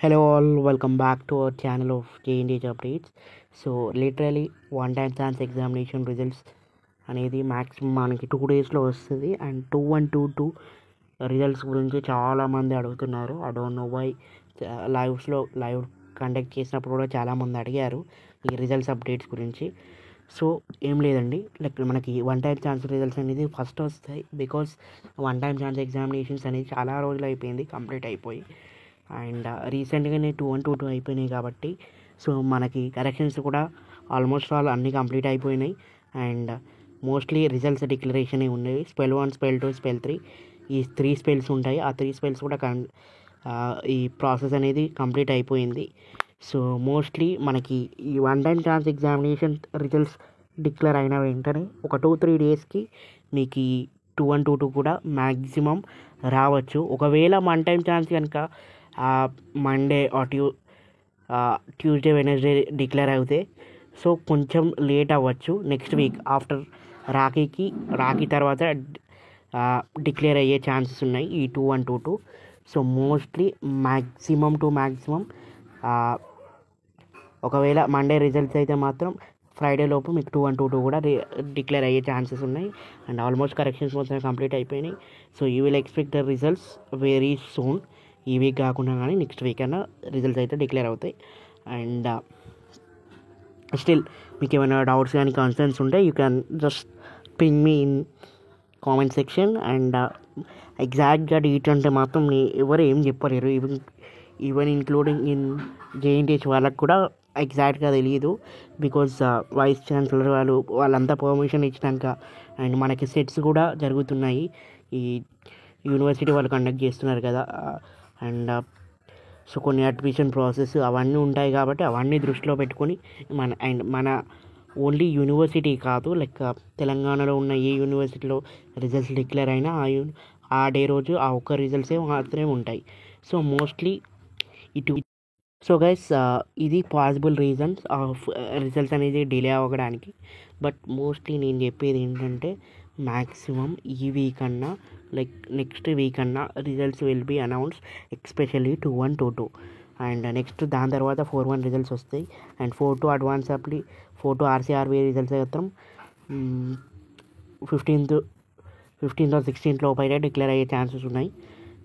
Hello all, welcome back to our channel of JNDH updates. So literally one time chance examination results అనేది maximum మనకి 2 డేస్లో వస్తుంది. And 2122 results గురించి చాలామంది అడుగుతున్నారు. I don't know why. Live conduct చేసినప్పుడు కూడా చాలామంది అడిగారు ఈ రిజల్ట్స్ అప్డేట్స్ గురించి. సో ఏం లేదండి, లైక్ మనకి వన్ టైం ఛాన్స్ రిజల్ట్స్ అనేది ఫస్ట్ వస్తాయి. Because one time chance examinations అనేది చాలా రోజులు అయిపోయింది కంప్లీట్ అయిపోయి. అండ్ రీసెంట్గానే 2122 అయిపోయినాయి కాబట్టి సో మనకి కరెక్షన్స్ కూడా ఆల్మోస్ట్ ఆల్ అన్నీ కంప్లీట్ అయిపోయినాయి. అండ్ మోస్ట్లీ రిజల్ట్స్ డిక్లరేషన్ ఉన్నాయి. స్పెల్ 1, స్పెల్ 2, స్పెల్ 3 ఈ 3 స్పెల్స్ ఉంటాయి. ఆ 3 స్పెల్స్ కూడా ఈ ప్రాసెస్ అనేది కంప్లీట్ అయిపోయింది. సో మోస్ట్లీ మనకి ఈ one time chance examination results declare అయిన వెంటనే ఒక 2-3 డేస్కి మీకు ఈ 2122 కూడా మ్యాక్సిమం రావచ్చు. ఒకవేళ వన్ టైం ఛాన్స్ కనుక Monday or Tuesday Wednesday declare అవుతే సో కొంచెం లేట్ అవ్వచ్చు. నెక్స్ట్ వీక్ ఆఫ్టర్ రాఖీ తర్వాత డిక్లేర్ అయ్యే ఛాన్సెస్ ఉన్నాయి ఈ 2122. సో మోస్ట్లీ మ్యాక్సిమం ఒకవేళ మండే రిజల్ట్స్ అయితే మాత్రం ఫ్రైడే లోపు మీకు 2122 కూడా డిక్లేర్ అయ్యే ఛాన్సెస్ ఉన్నాయి. అండ్ ఆల్మోస్ట్ కరెక్షన్స్ మొత్తం కంప్లీట్ అయిపోయినాయి. So you will expect the results very soon. ఈ వీక్ కాకుండా కానీ నెక్స్ట్ వీక్ అయినా రిజల్ట్స్ అయితే డిక్లేర్ అవుతాయి. అండ్ స్టిల్ మీకు ఏమైనా డౌట్స్ కానీ కన్సర్న్స్ ఉంటే you can just ping me in comment section. And ఎగ్జాక్ట్గా డేట్ అంటే మాత్రం ఎవరు ఏం చెప్పలేరు. ఈవెన్ ఇంక్లూడింగ్ ఇన్ జేఎన్టీహెచ్ వాళ్ళకు కూడా ఎగ్జాక్ట్గా తెలియదు. బికాజ్ వైస్ ఛాన్సలర్ వాళ్ళంతా పర్మిషన్ ఇచ్చినాక అండ్ మనకి సెట్స్ కూడా జరుగుతున్నాయి. ఈ యూనివర్సిటీ వాళ్ళు కండక్ట్ చేస్తున్నారు కదా. అండ్ సో కొన్ని అడ్మిషన్ ప్రాసెస్ అవన్నీ ఉంటాయి కాబట్టి అవన్నీ దృష్టిలో పెట్టుకొని మన ఓన్లీ యూనివర్సిటీ కాదు, లైక్ తెలంగాణలో ఉన్న ఏ యూనివర్సిటీలో రిజల్ట్స్ డిక్లేర్ అయినా ఆ డే రోజు ఆ ఒక్క రిజల్ట్సే మాత్రమే ఉంటాయి. సో మోస్ట్లీ సో గైస్ ఇది పాసిబుల్ రీజన్స్ ఆఫ్ రిజల్ట్స్ అనేది డిలే అవ్వడానికి. బట్ మోస్ట్లీ నేను చెప్పేది ఏంటంటే మ్యాక్సిమం ఈ వీక్ అన్నా లైక్ నెక్స్ట్ వీక్ అన్నా results will be announce, especially 2122. And next దాని తర్వాత 41 రిజల్ట్స్ వస్తాయి. And 42 advance apply 42 RCRB results మాత్రం 15th or 16th లోపు అయితే డిక్లేర్ అయ్యే ఛాన్సెస్ ఉన్నాయి.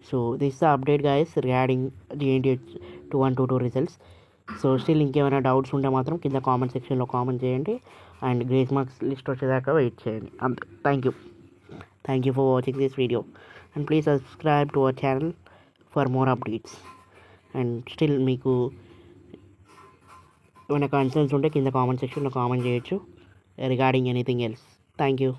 So this update guys regarding JNTH 2122 results. So still ఇంకేమైనా డౌట్స్ ఉంటే మాత్రం కింద కామెంట్ సెక్షన్లో కామెంట్ చేయండి. అండ్ గ్రేస్ మార్క్స్ లిస్ట్ వచ్చేదాకా వెయిట్ చేయండి. అంతే. Thank you for watching this video. And please subscribe to our channel for more updates. And still మీకు ఏమైనా కన్సర్న్స్ ఉంటే కింద కామెంట్ సెక్షన్లో కామెంట్ చేయొచ్చు regarding anything else. Thank you.